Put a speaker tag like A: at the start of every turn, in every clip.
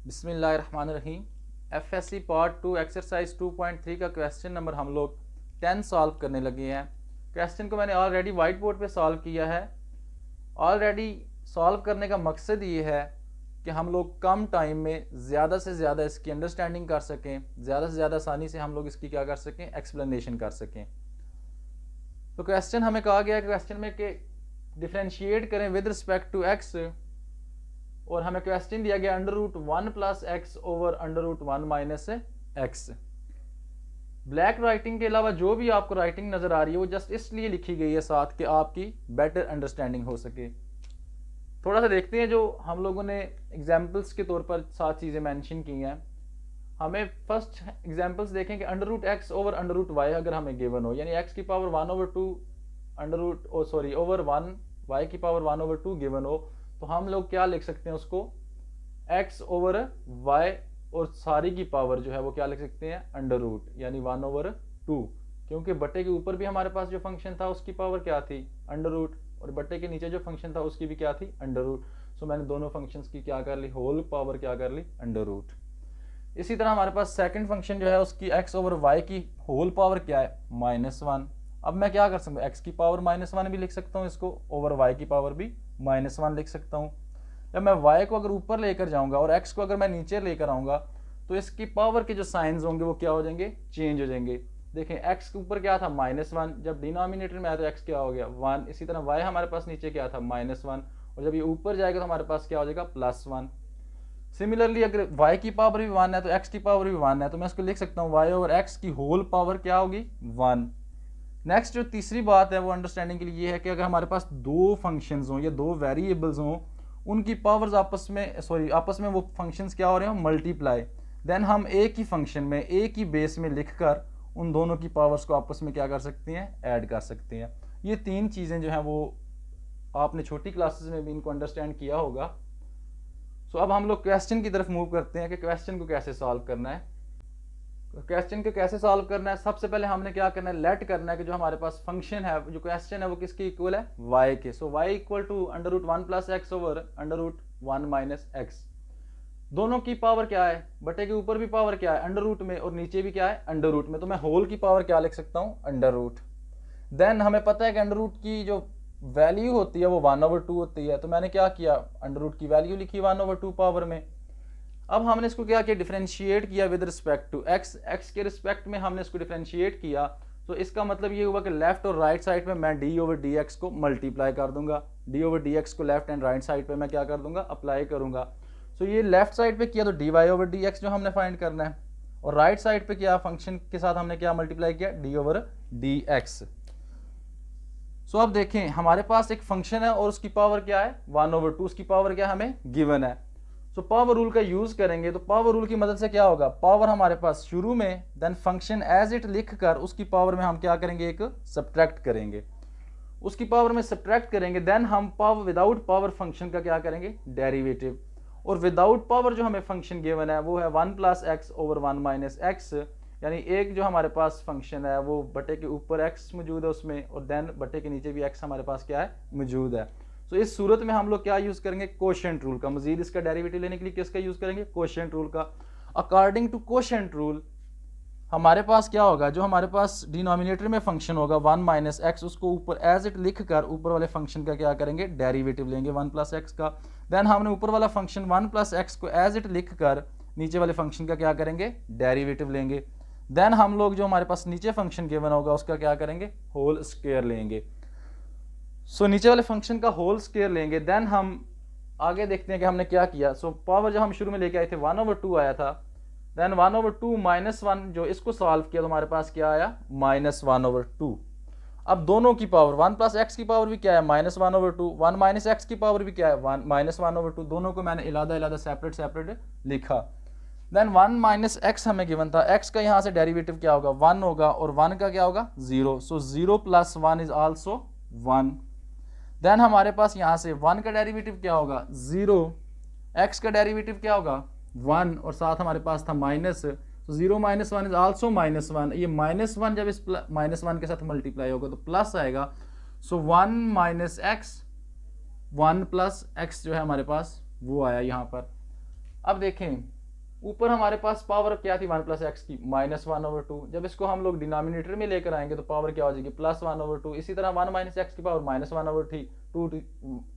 A: बिस्मिल्लाहिर्रहमानिर्रहीम। FSc part 2 exercise 2.3 का question number हम लोग 10 सॉल्व करने लगे हैं। क्वेश्चन को मैंने ऑलरेडी वाइट बोर्ड पे सॉल्व किया है। ऑलरेडी सॉल्व करने का मकसद ये है कि हम लोग कम टाइम में ज़्यादा से ज़्यादा इसकी अंडरस्टैंडिंग कर सकें, ज़्यादा से ज़्यादा आसानी से हम लोग इसकी क्या कर सकें, एक्सप्लेनेशन कर सकें। तो क्वेश्चन हमें कहा गया है क्वेश्चन में कि डिफ्रेंशिएट करें विद रिस्पेक्ट टू एक्स, और हमें क्वेश्चन दिया गया √1 plus x over √1 minus x. Black writing के अलावा जो भी आपको राइटिंग नजर आ रही है वो जस्ट इसलिए लिखी गई है साथ कि आपकी बेटर अंडरस्टैंडिंग हो सके। थोड़ा सा देखते हैं जो हम लोगों ने एग्जाम्पल्स के तौर पर 7 चीज़ें मेंशन की हैं। हमें फर्स्ट एग्जाम्पल्स देखें कि √x ओवर √y अगर हमें गिवन हो, यानी x की पावर 1/2 ओवर 1 y की पावर 1/2 गिवन हो, तो हम लोग क्या लिख सकते हैं उसको, x ओवर y और सारी की पावर जो है वो क्या लिख सकते हैं, √, यानी 1/2, क्योंकि बट्टे के ऊपर भी हमारे पास जो फंक्शन था उसकी पावर क्या थी, √, और बट्टे के नीचे जो फंक्शन था उसकी भी क्या थी, √। सो मैंने दोनों फंक्शंस की क्या कर ली, होल पावर क्या कर ली, √। इसी तरह हमारे पास सेकंड फंक्शन जो है उसकी x ओवर y की होल पावर क्या है, -1। अब मैं क्या कर सकता हूँ, x की पावर -1 भी लिख सकता हूँ इसको, ओवर y की पावर भी -1 लिख सकता हूँ। जब मैं y को अगर ऊपर लेकर जाऊंगा और x को अगर मैं नीचे लेकर आऊंगा तो इसकी पावर के जो साइंस होंगे वो क्या हो जाएंगे, चेंज हो जाएंगे। देखें x के ऊपर क्या था, -1, जब डिनोमिनेटर में आया तो x क्या हो गया, 1। इसी तरह y हमारे पास नीचे क्या था, -1, और जब ये ऊपर जाएगा तो हमारे पास क्या हो जाएगा, +1। सिमिलरली अगर y की पावर भी 1 है तो x की पावर भी 1 है, तो मैं इसको लिख सकता हूँ y ओवर x की होल पावर क्या होगी, 1। नेक्स्ट जो तीसरी बात है वो अंडरस्टैंडिंग के लिए ये है कि अगर हमारे पास दो फंक्शंस हों या दो वेरिएबल्स हों, उनकी पावर्स आपस में वो फंक्शंस क्या हो रहे हो, मल्टीप्लाई, देन हम एक ही फंक्शन में एक ही बेस में लिखकर उन दोनों की पावर्स को आपस में क्या कर सकते हैं, ऐड कर सकते हैं। ये 3 चीज़ें जो हैं वो आपने छोटी क्लासेस में भी इनको अंडरस्टैंड किया होगा। सो अब हम लोग क्वेश्चन की तरफ मूव करते हैं कि क्वेश्चन को कैसे सॉल्व करना है। क्वेश्चन को कैसे सॉल्व करना है, सबसे पहले हमने क्या करना है, लेट करना है कि जो हमारे पास फंक्शन है, जो क्वेश्चन है वो किसके इक्वल है, y के। So y equal to √1 plus x over √1 minus x. दोनों की पावर क्या है, बटे के ऊपर भी पावर क्या है, √, में, और नीचे भी क्या है, √, में, तो मैं होल की पावर क्या लिख सकता हूँ, √। देन हमें पता है कि √ की जो वैल्यू होती है वो 1/2 होती है, तो मैंने क्या किया, √ की वैल्यू लिखी 1/2 पावर में। अब हमने इसको क्या किया, डिफरेंशिएट किया with respect to x, x के रिस्पेक्ट में हमने इसको डिफरेंशिएट किया। तो इसका मतलब ये हुआ कि लेफ्ट और राइट साइड पे मैं d ओवर dx को मल्टीप्लाई कर दूंगा, d ओवर dx को लेफ्ट एंड राइट साइड पे मैं क्या कर दूंगा, अप्लाई करूंगा। सो ये लेफ्ट साइड पे किया तो dy ओवर dx जो हमने फाइंड करना है, और राइट साइड पे किया फंक्शन के साथ हमने क्या मल्टीप्लाई किया, d ओवर dx। सो अब देखें हमारे पास एक फंक्शन है और उसकी पावर क्या है, 1/2, उसकी पावर क्या हमें गिवन है। तो पावर रूल का यूज करेंगे, तो पावर रूल की मदद से क्या होगा, पावर हमारे पास शुरू में, देन फंक्शन एज इट लिखकर उसकी पावर में हम क्या करेंगे, एक सब्ट्रैक्ट करेंगे, उसकी पावर में सब्ट्रैक्ट करेंगे, देन हम पावर विदाउट पावर फंक्शन का क्या करेंगे, डेरिवेटिव। और विदाउट पावर जो हमें फंक्शन गिवन है वो है 1 plus x over 1 minus x, यानी एक जो हमारे पास फंक्शन है वो बटे के ऊपर x मौजूद है उसमें, और देन बटे के नीचे भी x हमारे पास क्या है, मौजूद है। तो इस सूरत में हम लोग क्या यूज करेंगे, कोशेंट रूल का। मजीद इसका डेरिवेटिव लेने के लिए किसका यूज करेंगे, कोशेंट रूल का। अकॉर्डिंग टू कोशेंट रूल हमारे पास क्या होगा, जो हमारे पास डिनोमिनेटर में फंक्शन होगा 1 माइनस एक्स, उसको ऊपर एज इट लिख कर ऊपर वाले फंक्शन का क्या करेंगे, डेरिवेटिव लेंगे 1 प्लस एक्स का। देन हमने ऊपर वाला फंक्शन 1 प्लस एक्स को एज इट लिख कर नीचे वाले फंक्शन का क्या करेंगे, डेरिवेटिव लेंगे। देन हम लोग जो हमारे पास नीचे फंक्शन गिवन होगा उसका क्या करेंगे, होल स्क्वायर लेंगे। सो नीचे वाले फंक्शन का होल स्क्वायर लेंगे। देन हम आगे देखते हैं कि हमने क्या किया। सो पावर जो हम शुरू में लेके आए थे 1/2 आया था, देन 1/2 -1 जो इसको सॉल्व किया तो हमारे पास क्या आया, -1/2। अब दोनों की पावर 1 प्लस एक्स की पावर भी क्या है, -1/2, 1 माइनस एक्स की पावर भी क्या है, -1/2। दोनों को मैंने इलादा सेपरेट लिखा। देन 1 माइनस एक्स हमें गिवन था, x का यहाँ से डेरिवेटिव क्या होगा, 1 होगा, और 1 का क्या होगा, 0। सो 0 प्लस 1 इज आल्सो 1। देन हमारे पास यहाँ से 1 का डेरिवेटिव क्या होगा, 0, x का डेरिवेटिव क्या होगा, 1, और साथ हमारे पास था माइनस, तो 0 माइनस 1 इज आल्सो -1। ये -1 जब इस -1 के साथ मल्टीप्लाई होगा तो प्लस आएगा। सो 1 माइनस एक्स, 1 प्लस एक्स जो है हमारे पास वो आया यहाँ पर। अब देखें ऊपर हमारे पास पावर क्या थी 1 प्लस एक्स की, -1/2। जब इसको हम लोग डिनोमिनेटर में लेकर आएंगे तो पावर क्या हो जाएगी, +1/2। इसी तरह 1 माइनस एक्स की पावर -1/2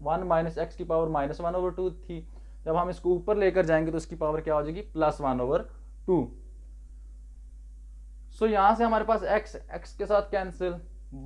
A: 1 माइनस एक्स की पावर -1/2 थी। जब हम इसको ऊपर लेकर जाएंगे तो इसकी पावर क्या हो जाएगी, +1/2। सो यहाँ से हमारे पास x के साथ कैंसिल,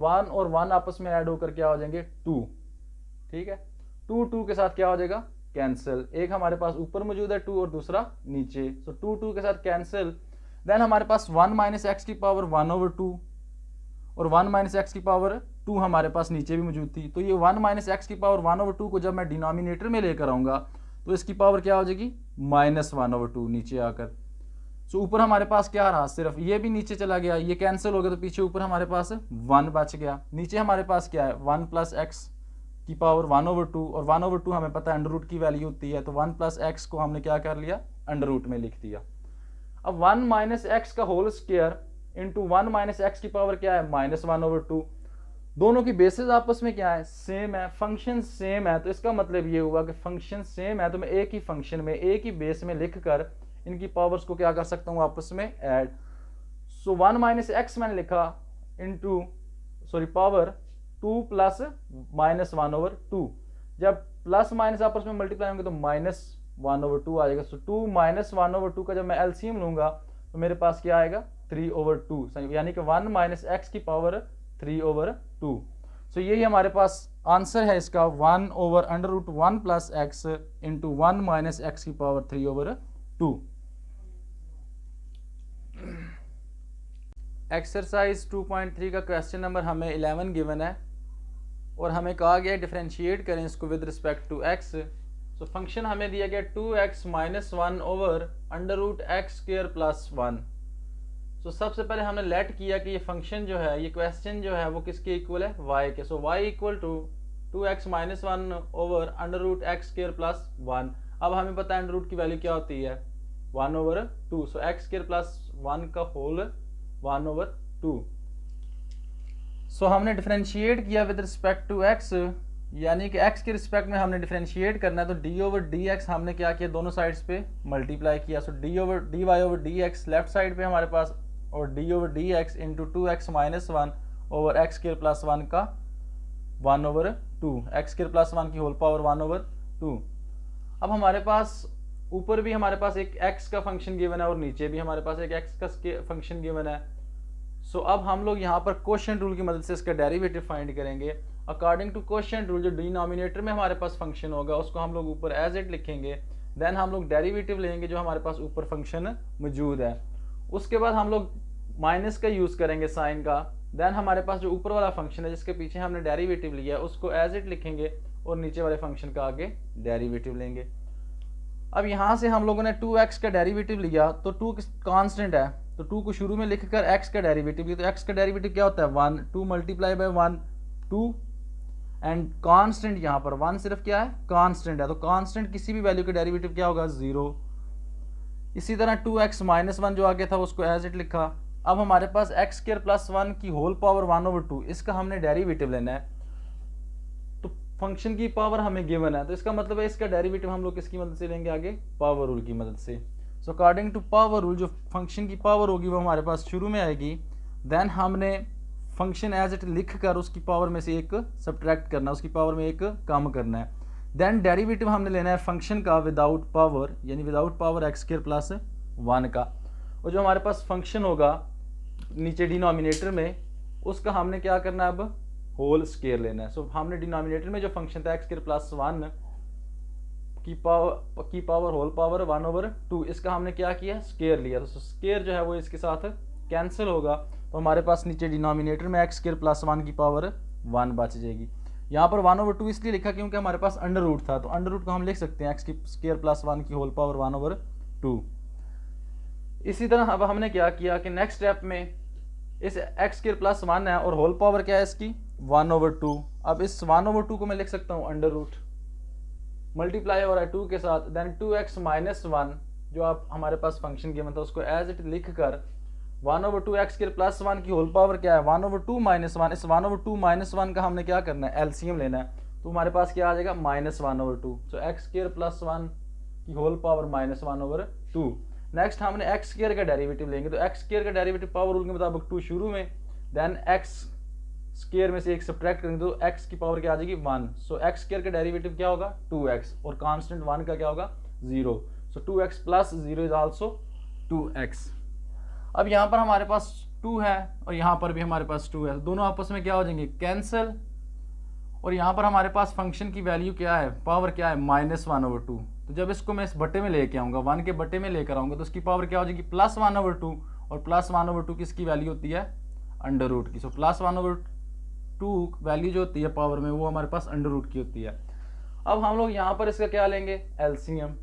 A: 1 और 1 आपस में ऐड होकर क्या हो जाएंगे, 2। ठीक है, 2 के साथ क्या हो जाएगा, कैंसिल। एक हमारे पास ऊपर मौजूद है 2 और दूसरा नीचे, सो 2 के साथ कैंसिल। देन हमारे पास 1 माइनस एक्स की पावर 1/2 और 1 माइनस एक्स की पावर 2 हमारे पास नीचे भी मौजूद थी। तो ये 1 माइनस एक्स की पावर 1/2 को जब मैं डिनोमिनेटर में लेकर आऊंगा तो इसकी पावर क्या हो जाएगी, -1/2 नीचे आकर। सो ऊपर हमारे पास क्या रहा, सिर्फ ये भी नीचे चला गया, ये कैंसिल हो गया, तो पीछे ऊपर हमारे पास 1 बच गया। नीचे हमारे पास क्या है, 1 प्लस एक्स की पावर 1/2 और 1/2 हमें पता है अंडर रूट की वैल्यू होती है, तो 1 प्लस एक्स को हमने क्या कर लिया, अंडर रूट में लिख दिया। अब 1 माइनस एक्स का whole square into 1 minus x की पावर क्या है, -1/2। दोनों की बेसिस आपस में क्या है, सेम है, फंक्शन सेम है। तो इसका मतलब ये हुआ कि फंक्शन सेम है तो मैं एक ही फंक्शन में एक ही बेस में लिख कर इनकी पावर्स को क्या कर सकता हूँ, आपस में ऐड। सो 1 माइनस एक्स मैंने लिखा इंटू पावर 2 प्लस -1/2। जब प्लस माइनस आपस में मल्टीप्लाई होंगे तो -1/2 आ जाएगा। सो 2 -1/2 का जब मैं एलसीएम लूंगा तो मेरे पास क्या आएगा, 3/2, यानी कि 1 माइनस एक्स की पावर 3/2। सो यही हमारे पास आंसर है इसका, 1/√1 plus x into 1 minus x की पावर 3/2। एक्सरसाइज 2.3 का क्वेश्चन नंबर हमें 11 गिवन है और हमें कहा गया डिफरेंशिएट करें इसको with respect to x. So function हमें दिया गया 2x - 1 ओवर √x² + 1। सो सबसे पहले हमने लेट किया कि ये फंक्शन जो है, ये क्वेश्चन जो है वो किसके इक्वल है, y के। So y equal to 2x - 1 over √x² + 1। अब हमें पता है अंडर रूट की वैल्यू क्या होती है, 1/2। सो x² + 1 का होल 1/2। सो हमने डिफरेंशिएट किया विद रिस्पेक्ट टू x, यानी कि x के रिस्पेक्ट में हमने डिफरेंशिएट करना है। तो d/dx हमने क्या किया, दोनों साइड्स पे मल्टीप्लाई किया। सो dy/dx लेफ्ट साइड पे हमारे पास, और d/dx into 2x - 1 over x² + 1 का 1/2, x² + 1 की होल पावर 1/2। अब हमारे पास ऊपर भी हमारे पास एक x का फंक्शन गिवन है और नीचे भी हमारे पास एक x का फंक्शन गिवन है। सो अब हम लोग यहाँ पर कोशेंट रूल की मदद से इसका डेरिवेटिव फाइंड करेंगे। अकॉर्डिंग टू कोशेंट रूल, जो डिनोमिनेटर में हमारे पास फंक्शन होगा उसको हम लोग ऊपर एज इट लिखेंगे। देन हम लोग डेरिवेटिव लेंगे जो हमारे पास ऊपर फंक्शन मौजूद है। उसके बाद हम लोग माइनस का यूज़ करेंगे साइन का। देन हमारे पास जो ऊपर वाला फंक्शन है जिसके पीछे हमने डेरिवेटिव लिया है उसको एज इट लिखेंगे और नीचे वाले फंक्शन का आगे डेरिवेटिव लेंगे। अब यहाँ से हम लोगों ने 2x का डेरिवेटिव लिया तो 2 कांस्टेंट है, तो 2 को शुरू में लिखकर x का डेरिवेटिव लिया। तो x का डेरिवेटिव क्या होता है, 1, 2 मल्टीप्लाई बाय 1 2, एंड कांस्टेंट यहाँ पर 1 सिर्फ क्या है, कांस्टेंट है। तो कांस्टेंट किसी भी वैल्यू का डेरिवेटिव क्या होगा, 0। इसी तरह 2x - 1 जो आगे था उसको एज इट लिखा। अब हमारे पास x² + 1 की होल पावर 1/2, इसका हमने डेरिवेटिव लेना है। तो फंक्शन की पावर हमें गिवन है, तो इसका मतलब है इसका डेरिवेटिव हम लोग किसकी मदद से लेंगे, आगे पावर रूल की मदद से। So according to power rule, जो फंक्शन की पावर होगी वो हमारे पास शुरू में आएगी। देन हमने फंक्शन एज इट लिख कर उसकी पावर में से एक सब्ट्रैक्ट करना, उसकी पावर में एक कम करना है। देन डेरिवेटिव हमने लेना है फंक्शन का विदाउट पावर, यानी विदाउट पावर x² + 1 का। और जो हमारे पास फंक्शन होगा नीचे डिनोमिनेटर में, उसका हमने क्या करना है, अब होल स्क्वायर लेना है। सो हमने डिनोमिनेटर में जो फंक्शन था x² + 1 की पावर होल पावर 1/2, इसका हमने क्या किया, स्क्वायर लिया। तो स्क्वायर जो है वो इसके साथ कैंसिल होगा, तो हमारे पास नीचे डिनोमिनेटर में x² + 1 की पावर 1 बच जाएगी। यहाँ पर 1/2 इसलिए लिखा क्योंकि हमारे पास अंडर रूट था, तो अंडर रूट को हम लिख सकते हैं x² + 1 की होल पावर 1/2। इसी तरह अब हमने क्या किया कि नेक्स्ट स्टेप में इस x² + 1 है और होल पावर क्या है इसकी, 1/2। अब इस 1/2 को मैं लिख सकता हूँ अंडर रूट, मल्टीप्लाई हो रहा है 2 के साथ। देन 2x - 1 जो आप हमारे पास फंक्शन गिवन था उसको एज इट लिख कर 1/2 x² + 1 की होल पावर क्या है, 1/2 - 1। इस 1/2 - 1 का हमने क्या करना है, एलसीएम लेना है। तो हमारे पास क्या आ जाएगा, -1/2। सो x² + 1 की होल पावर -1/2। नेक्स्ट हमने एक्स स्क्वायर का डेरिवेटिव लेंगे, तो एक्स स्क्वायर का डेरिवेटिव पावर रूल के मुताबिक 2 शुरू में, देन एक्स स्क्वायर में से एक सब्ट्रैक्ट करेंगे तो एक्स की पावर क्या आ जाएगी 1। सो एक्स स्क्वायर का डेरिवेटिव क्या होगा 2x, और कांस्टेंट 1 का क्या होगा 0। सो 2x plus 0 is also 2x। अब यहाँ पर हमारे पास 2 है और यहाँ पर भी हमारे पास 2 है, तो दोनों आपस में क्या हो जाएंगे कैंसिल। और यहाँ पर हमारे पास फंक्शन की वैल्यू क्या है, पावर क्या है -1/2। तो जब इसको मैं इस बट्टे में लेके आऊँगा, 1 के बट्टे में लेकर आऊँगा, तो उसकी पावर क्या हो जाएगी +1/2, और +1/2 किसकी वैल्यू होती है अंडर रूट की। सो +1/2 वैल्यू जो होती है पावर में वो हमारे पास अंडर रूट की होती है। अब हम लोग यहाँ पर इसका क्या लेंगे एलसीएम।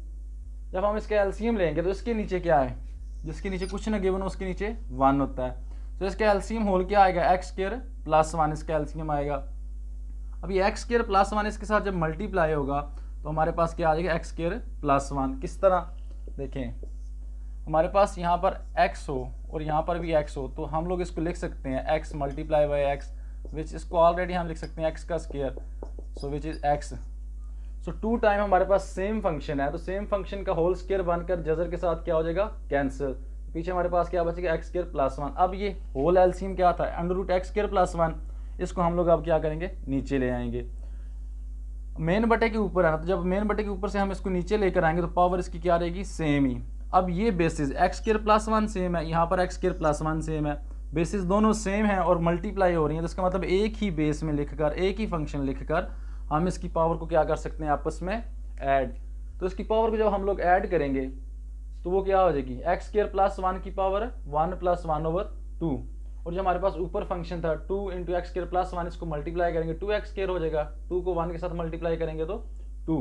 A: जब हम इसका एलसीएम लेंगे तो इसके नीचे क्या है, जिसके नीचे कुछ ना गिवन हो उसके नीचे 1 होता है। तो इसका एलसीएम होल क्या आएगा x स्क्वायर प्लस 1 इसका एलसीएम आएगा। अब ये x स्क्वायर प्लस 1 इसके साथ जब मल्टीप्लाई होगा तो हमारे पास क्या आ जाएगा x स्क्वायर प्लस 1। किस तरह देखें, हमारे पास यहाँ पर x हो और यहाँ पर भी x हो, तो हम लोग इसको लिख सकते हैं x मल्टीप्लाई बाई x, विच इसको ऑलरेडी हम लिख सकते हैं x का square, so which is x। So 2 time हमारे पास सेम फंक्शन है, तो सेम फंक्शन का होल स्क्वायर बनकर जजर के साथ क्या हो जाएगा कैंसिल। पीछे हमारे पास क्या बचेगा x स्क्वायर प्लस 1। अब ये होल एलसीएम क्या था under root x square plus 1, इसको हम लोग अब क्या करेंगे नीचे ले आएंगे। मेन बटे के ऊपर है ना, तो जब मेन बटे के ऊपर से हम इसको नीचे लेकर आएंगे तो पावर इसकी क्या रहेगी सेम ही। अब ये basis x square plus 1 same है, यहाँ पर x स्क्वायर प्लस 1 सेम है, बेसिस दोनों सेम है और मल्टीप्लाई हो रही है, तो इसका मतलब एक ही बेस में लिखकर एक ही फंक्शन लिखकर हम इसकी पावर को क्या कर सकते हैं आपस में ऐड। तो इसकी पावर को जब हम लोग ऐड करेंगे तो वो क्या हो जाएगी x स्क्वायर प्लस 1 की पावर 1 + 1/2, और जो हमारे पास ऊपर फंक्शन था 2 × x स्क्वायर प्लस 1, इसको मल्टीप्लाई करेंगे 2x स्क्वायर हो जाएगा, 2 को 1 के साथ मल्टीप्लाई करेंगे तो 2।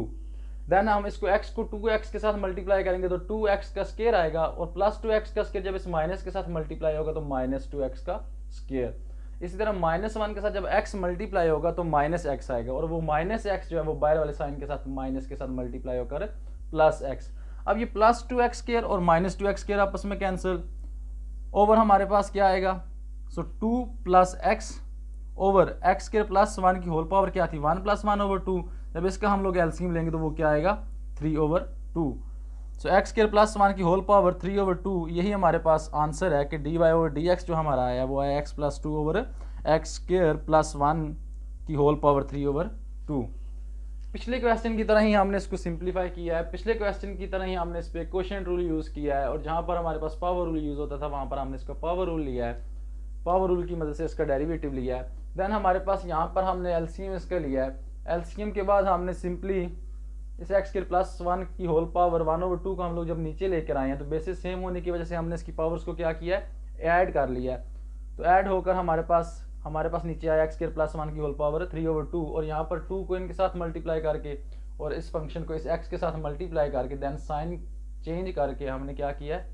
A: देन हम इसको x को 2x के साथ मल्टीप्लाई करेंगे तो 2x का स्क्वायर आएगा, और प्लस 2x का स्क्वायर जब इस माइनस के साथ मल्टीप्लाई होगा तो -2x का स्क्वायर। इसी तरह -1 के साथ जब x मल्टीप्लाई होगा तो -x आएगा, और वो -x जो है वो बाहर वाले साइन के साथ माइनस के साथ मल्टीप्लाई होकर +x। अब ये +2x स्क्वायर और -2x स्क्वायर आपस में कैंसिल, ओवर हमारे पास क्या आएगा, सो 2 + x over x square plus 1 की होल पावर क्या थी 1 + 1/2। जब इसका हम लोग एलसीएम लेंगे तो वो क्या आएगा 3/2। सो x स्क्वायर प्लस 1 की होल पावर 3/2, यही हमारे पास आंसर है कि dy/dx जो हमारा आया वो आया x + 2/x स्क्वायर प्लस 1 की होल पावर 3/2। पिछले क्वेश्चन की तरह ही हमने इसको सिंप्लीफाई किया है, पिछले क्वेश्चन की तरह ही हमने इस पर क्वोशिएंट रूल यूज़ किया है, और जहाँ पर हमारे पास पावर रूल यूज़ होता था वहाँ पर हमने इसका पावर रूल लिया है, पावर रूल की मदद से इसका डेरिवेटिव लिया है। देन हमारे पास यहाँ पर हमने एलसीएम इसका लिया है, एलसीएम के बाद हमने सिंपली इस x स्क्वायर प्लस 1 की होल पावर 1/2 को हम लोग जब नीचे लेकर आए हैं तो बेसिस सेम होने की वजह से हमने इसकी पावर्स को क्या किया है ऐड कर लिया है। तो ऐड होकर हमारे पास नीचे आया x स्क्वायर प्लस 1 की होल पावर 3/2, और यहाँ पर 2 को इनके साथ मल्टीप्लाई करके और इस फंक्शन को इस x के साथ मल्टीप्लाई करके देन साइन चेंज करके हमने क्या किया है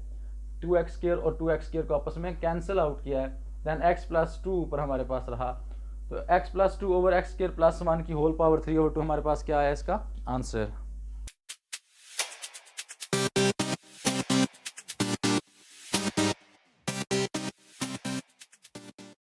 A: 2x स्क्वायर और 2x स्क्वायर को आपस में कैंसिल आउट किया है। देन x + 2 ऊपर हमारे पास रहा, तो x + 2 over x square plus 1 की होल पावर 3/2 हमारे पास क्या आया इसका आंसर।